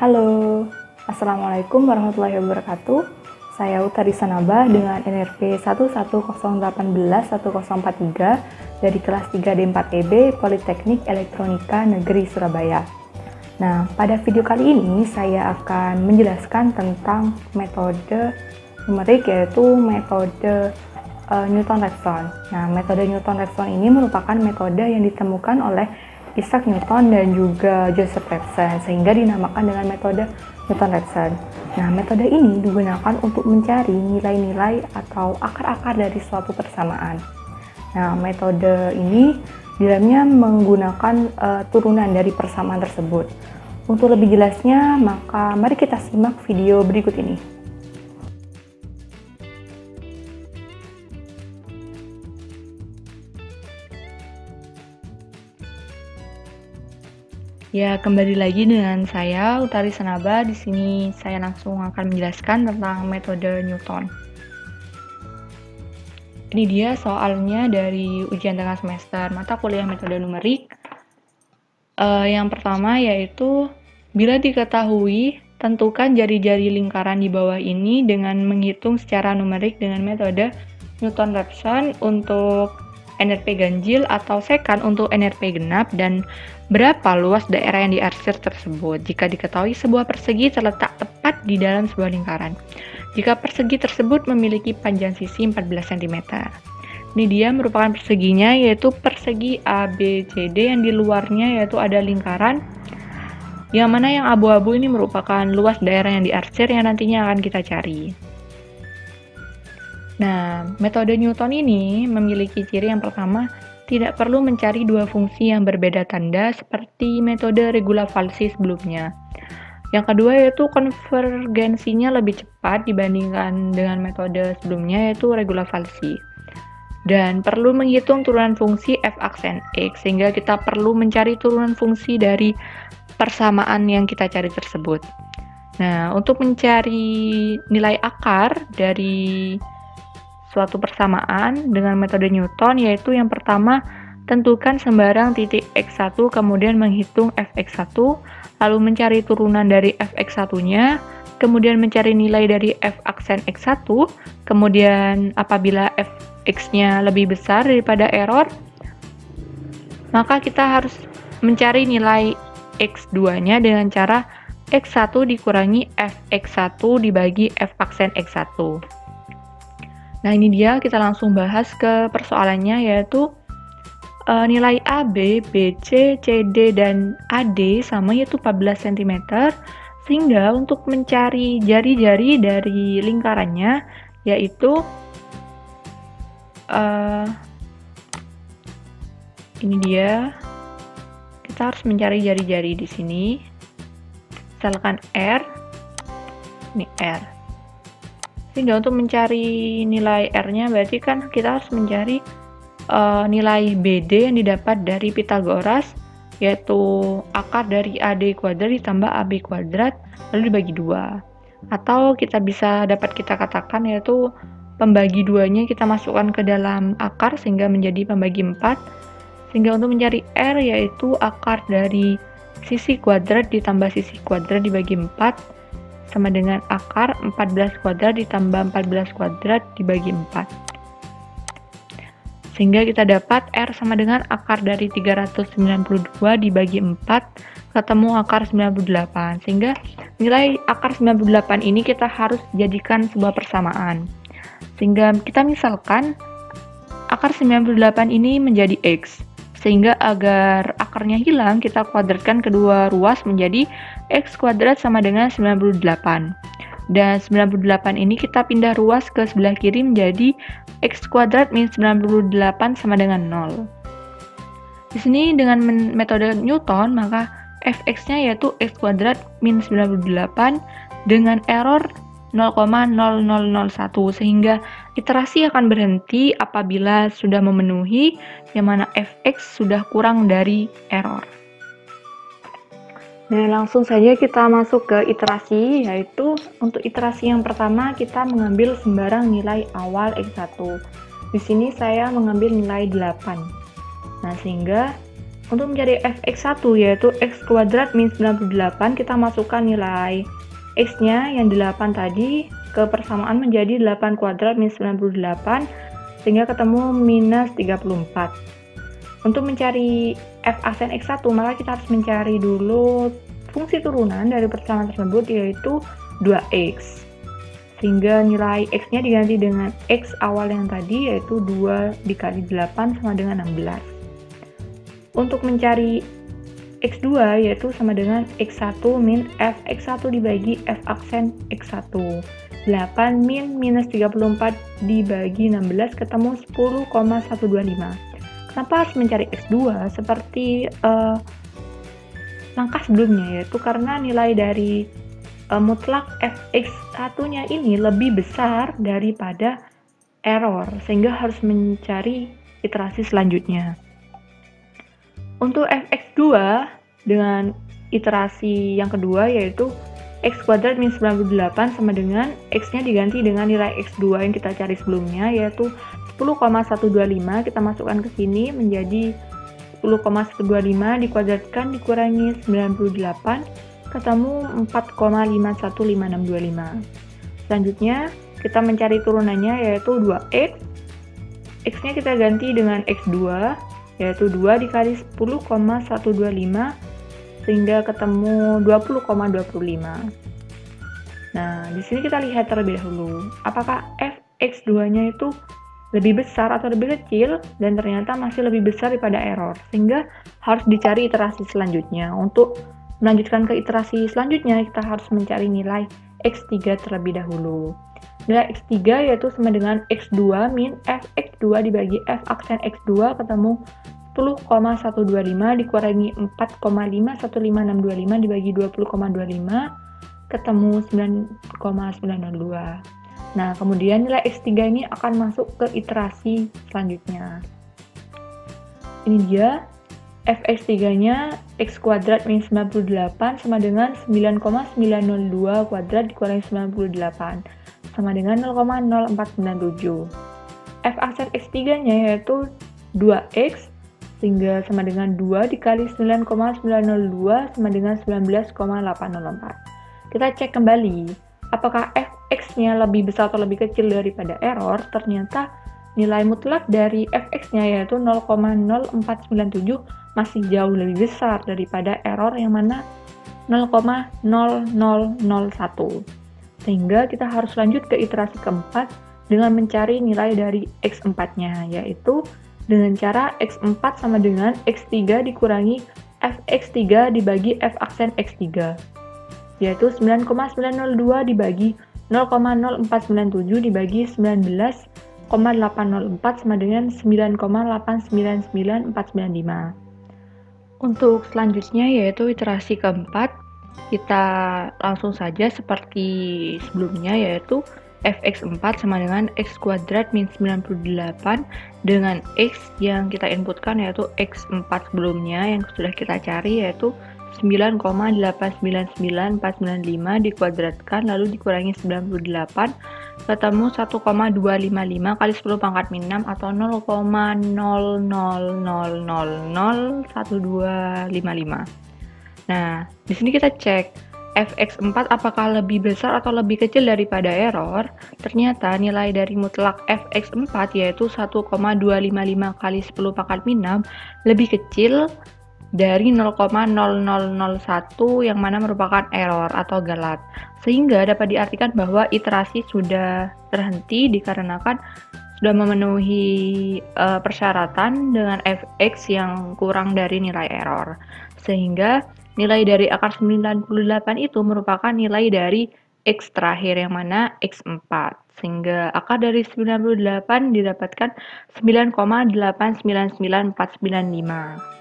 Halo, Assalamualaikum warahmatullahi wabarakatuh. Saya Utari Sanabah dengan NRP 11018143 dari kelas 3D4EB Politeknik Elektronika Negeri Surabaya. Nah, pada video kali ini saya akan menjelaskan tentang metode numerik, yaitu metode Newton-Raphson. Nah, metode Newton-Raphson ini merupakan metode yang ditemukan oleh Isaac Newton dan juga Joseph Raphson, sehingga dinamakan dengan metode Newton-Raphson. Nah, metode ini digunakan untuk mencari nilai-nilai atau akar-akar dari suatu persamaan. Nah, metode ini di dalamnya menggunakan turunan dari persamaan tersebut. Untuk lebih jelasnya, maka mari kita simak video berikut ini. Ya, kembali lagi dengan saya Utari Sanabah. Di sini saya langsung akan menjelaskan tentang metode Newton. Ini dia soalnya dari ujian tengah semester mata kuliah metode numerik. Yang pertama yaitu, bila diketahui, tentukan jari-jari lingkaran di bawah ini dengan menghitung secara numerik dengan metode Newton-Raphson untuk NRP ganjil atau secant untuk NRP genap, dan berapa luas daerah yang diarsir tersebut jika diketahui sebuah persegi terletak tepat di dalam sebuah lingkaran. Jika persegi tersebut memiliki panjang sisi 14 cm. Ini dia merupakan perseginya, yaitu persegi ABCD yang di luarnya yaitu ada lingkaran, yang mana yang abu-abu ini merupakan luas daerah yang diarsir yang nantinya akan kita cari. Nah, metode Newton ini memiliki ciri yang pertama, tidak perlu mencari dua fungsi yang berbeda tanda seperti metode regula falsi sebelumnya. Yang kedua yaitu konvergensinya lebih cepat dibandingkan dengan metode sebelumnya yaitu regula falsi. Dan perlu menghitung turunan fungsi f aksen x, sehingga kita perlu mencari turunan fungsi dari persamaan yang kita cari tersebut. Nah, untuk mencari nilai akar dari suatu persamaan dengan metode Newton, yaitu yang pertama, tentukan sembarang titik x1, kemudian menghitung fx1, lalu mencari turunan dari fx1-nya, kemudian mencari nilai dari f aksen x1, kemudian apabila fx-nya lebih besar daripada error, maka kita harus mencari nilai x2-nya dengan cara x1 dikurangi fx1 dibagi f aksen x1. Nah, ini dia, kita langsung bahas ke persoalannya, yaitu nilai AB, BC, CD, dan AD sama, yaitu 14 cm, sehingga untuk mencari jari-jari dari lingkarannya, yaitu ini dia, kita harus mencari jari-jari di sini, misalkan R, ini R. Sehingga untuk mencari nilai R-nya berarti kan kita harus mencari nilai BD yang didapat dari Pythagoras, yaitu akar dari AD kuadrat ditambah AB kuadrat lalu dibagi 2. Atau kita bisa kita katakan yaitu pembagi 2-nya kita masukkan ke dalam akar sehingga menjadi pembagi 4. Sehingga untuk mencari R yaitu akar dari sisi kuadrat ditambah sisi kuadrat dibagi 4 sama dengan akar 14 kuadrat ditambah 14 kuadrat dibagi 4. Sehingga kita dapat R sama dengan akar dari 392 dibagi 4, ketemu akar 98. Sehingga nilai akar 98 ini kita harus jadikan sebuah persamaan. Sehingga kita misalkan akar 98 ini menjadi X. Sehingga agar akarnya hilang, kita kuadratkan kedua ruas menjadi x kuadrat sama dengan 98. Dan 98 ini kita pindah ruas ke sebelah kiri menjadi x kuadrat min 98 sama dengan 0. Di sini dengan metode Newton, maka fx-nya yaitu x kuadrat min 98 dengan error 0,0001, sehingga iterasi akan berhenti apabila sudah memenuhi, yang mana fx sudah kurang dari error. Dan langsung saja kita masuk ke iterasi, yaitu untuk iterasi yang pertama kita mengambil sembarang nilai awal x1. Di sini saya mengambil nilai 8. Nah, sehingga Untuk mencari fx1 yaitu x kuadrat min 98, kita masukkan nilai x-nya yang 8 tadi ke persamaan menjadi 8 kuadrat min 98 sehingga ketemu minus 34. Untuk mencari f aksen x1 maka kita harus mencari dulu fungsi turunan dari persamaan tersebut yaitu 2x. Sehingga nilai x-nya diganti dengan x awal yang tadi yaitu 2 dikali 8 sama dengan 16. Untuk mencari x2 yaitu sama dengan x1 min f x1 dibagi f aksen x1. 8 min minus 34 dibagi 16 ketemu 10,125. Kenapa harus mencari x2? Seperti langkah sebelumnya, yaitu karena nilai dari mutlak fx1-nya ini lebih besar daripada error, sehingga harus mencari iterasi selanjutnya. Untuk fx2 dengan iterasi yang kedua yaitu x kuadrat min 98 sama dengan x-nya diganti dengan nilai x2 yang kita cari sebelumnya yaitu 10,125, kita masukkan ke sini menjadi 10,125 dikuadratkan dikurangi 98 ketemu 4,515625. Selanjutnya kita mencari turunannya yaitu 2x. X-nya kita ganti dengan x2 yaitu 2 dikali 10,125 sehingga ketemu 20,25. Nah, di sini kita lihat terlebih dahulu apakah fx2-nya itu lebih besar atau lebih kecil, dan ternyata masih lebih besar daripada error, sehingga harus dicari iterasi selanjutnya. Untuk melanjutkan ke iterasi selanjutnya, kita harus mencari nilai x3 terlebih dahulu. Nilai x3 yaitu sama dengan x2 min fx2 dibagi f aksen x2 ketemu 10,125 dikurangi 4,515625 dibagi 20,25 ketemu 9,902. Nah, kemudian nilai x3 ini akan masuk ke iterasi selanjutnya. Ini dia fx3-nya x kuadrat min 98 sama dengan 9,902 kuadrat dikurangi 98 sama dengan 0,0497. F aksen x3-nya yaitu 2x sehingga sama dengan 2 dikali 9,902 sama dengan 19,804. Kita cek kembali apakah fx-nya lebih besar atau lebih kecil daripada error. Ternyata nilai mutlak dari fx-nya yaitu 0,0497 masih jauh lebih besar daripada error yang mana 0,0001. Sehingga kita harus lanjut ke iterasi keempat dengan mencari nilai dari x4-nya, yaitu dengan cara x4 sama dengan x3 dikurangi fx3 dibagi f aksen x3, yaitu 9,902 dibagi 0,0497 dibagi 19,804 sama dengan 9,899495. Untuk selanjutnya yaitu iterasi keempat, kita langsung saja seperti sebelumnya yaitu fx4 sama dengan x kuadrat min 98 dengan x yang kita inputkan yaitu x4 sebelumnya yang sudah kita cari yaitu 9,899495 dikuadratkan lalu dikurangi 98 ketemu 1,255 kali 10 pangkat min 6 atau 0,00001255. Nah, di sini kita cek fx4 apakah lebih besar atau lebih kecil daripada error. Ternyata nilai dari mutlak fx4 yaitu 1,255 kali 10 pangkat min 6 lebih kecil dari 0,0001 yang mana merupakan error atau galat. Sehingga dapat diartikan bahwa iterasi sudah terhenti dikarenakan sudah memenuhi persyaratan dengan fx yang kurang dari nilai error. Sehingga nilai dari akar 98 itu merupakan nilai dari x terakhir yang mana x4. Sehingga akar dari 98 didapatkan 9,899495.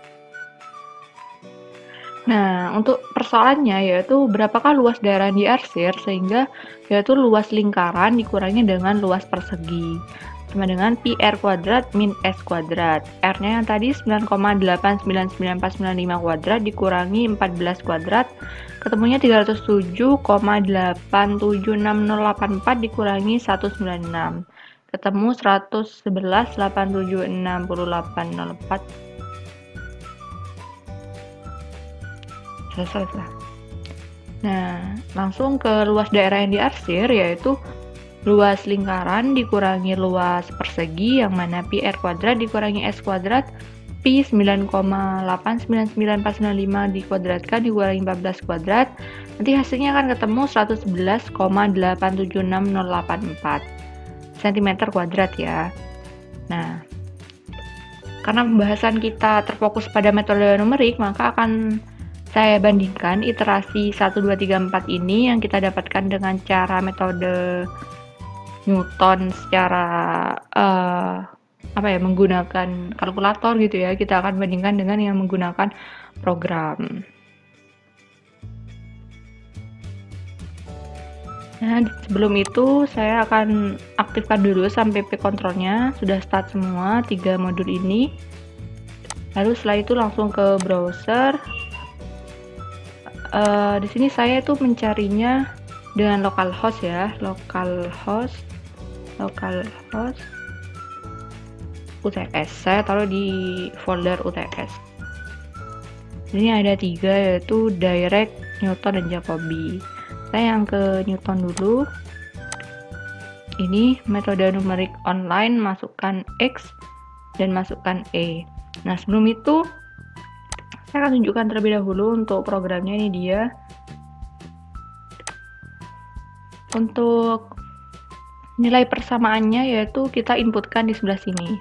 Nah, untuk persoalannya yaitu berapakah luas daerah yang diarsir, sehingga yaitu luas lingkaran dikurangi dengan luas persegi. Sama dengan pi r kuadrat min s kuadrat. R-nya yang tadi 9,899495 kuadrat dikurangi 14 kuadrat, ketemunya 307,876084 dikurangi 196. Ketemu 111,876084. Selesai. Nah, langsung ke luas daerah yang diarsir, yaitu luas lingkaran dikurangi luas persegi, yang mana pi r kuadrat dikurangi s kuadrat, pi 9,89945 dikuadratkan dikurangi 14 kuadrat. Nanti hasilnya akan ketemu 111,876084 cm kuadrat ya. Nah, karena pembahasan kita terfokus pada metode numerik, maka akan saya bandingkan iterasi 1, 2, 3, 4 ini yang kita dapatkan dengan cara metode Newton secara menggunakan kalkulator gitu ya. Kita akan bandingkan dengan yang menggunakan program. Nah, sebelum itu saya akan aktifkan dulu sampai P kontrolnya. Sudah start semua 3 modul ini. Lalu setelah itu langsung ke browser. Di sini saya tuh mencarinya dengan localhost ya, localhost UTS. Saya taruh di folder UTS. Ini ada 3, yaitu Dirac, Newton, dan Jacobi. Saya yang ke Newton dulu. Ini metode numerik online, masukkan X dan masukkan E. Nah, sebelum itu saya akan tunjukkan terlebih dahulu untuk programnya. Ini dia. Untuk nilai persamaannya yaitu kita inputkan di sebelah sini.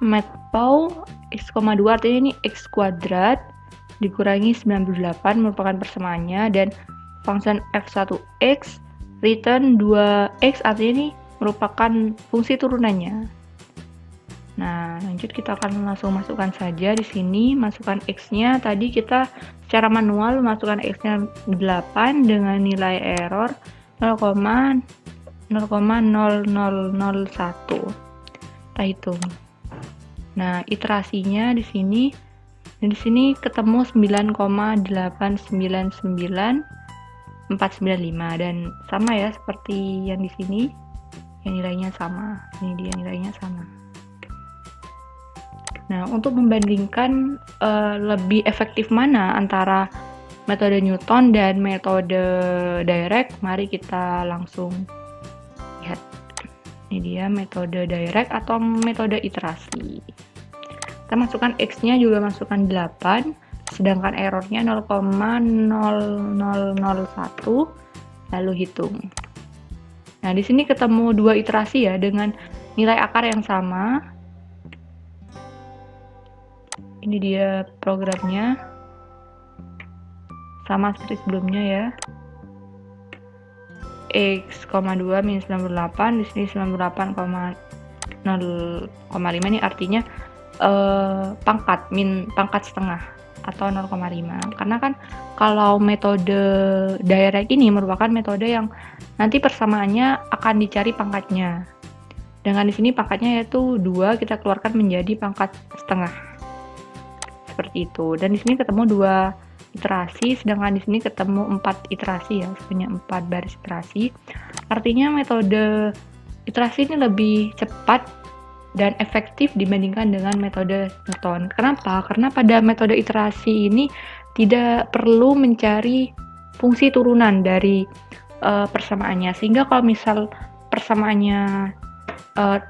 Matplow x,2 artinya ini x kuadrat dikurangi 98 merupakan persamaannya, dan function f1x return 2x artinya ini merupakan fungsi turunannya. Nah, lanjut kita akan langsung masukkan saja di sini, masukkan x-nya. Tadi kita secara manual masukkan x-nya 8 dengan nilai error 0,0001. Kita hitung. Nah, iterasinya di sini, dan di sini ketemu 9,899495, dan sama ya seperti yang di sini, yang nilainya sama. Ini dia nilainya sama. Nah, untuk membandingkan lebih efektif mana antara metode Newton dan metode Dirac, mari kita langsung lihat. Ini dia metode Dirac atau metode iterasi. Kita masukkan X-nya juga masukkan 8, sedangkan errornya 0,0001, lalu hitung. Nah, di sini ketemu 2 iterasi ya dengan nilai akar yang sama. Ini dia programnya, sama seperti sebelumnya ya. X,2 minus 98, di sini 98,0,5, ini artinya pangkat setengah atau 0,5. Karena kan kalau metode Dirac ini merupakan metode yang nanti persamaannya akan dicari pangkatnya. Dengan di sini pangkatnya yaitu 2, kita keluarkan menjadi pangkat setengah. Seperti itu. Dan di sini ketemu 2 iterasi, sedangkan di sini ketemu 4 iterasi ya, sebanyak 4 baris iterasi. Artinya metode iterasi ini lebih cepat dan efektif dibandingkan dengan metode Newton. Kenapa? Karena pada metode iterasi ini tidak perlu mencari fungsi turunan dari persamaannya, sehingga kalau misal persamaannya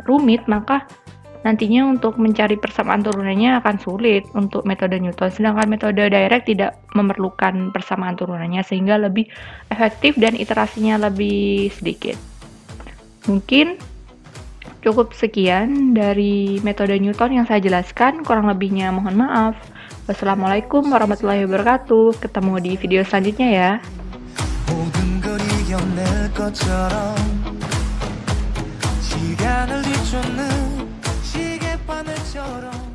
rumit, maka nantinya untuk mencari persamaan turunannya akan sulit untuk metode Newton. Sedangkan metode Dirac tidak memerlukan persamaan turunannya, sehingga lebih efektif dan iterasinya lebih sedikit. Mungkin cukup sekian dari metode Newton yang saya jelaskan, kurang lebihnya mohon maaf. Wassalamualaikum warahmatullahi wabarakatuh. Ketemu di video selanjutnya ya. 시간을 뒤쫓는 시계바늘처럼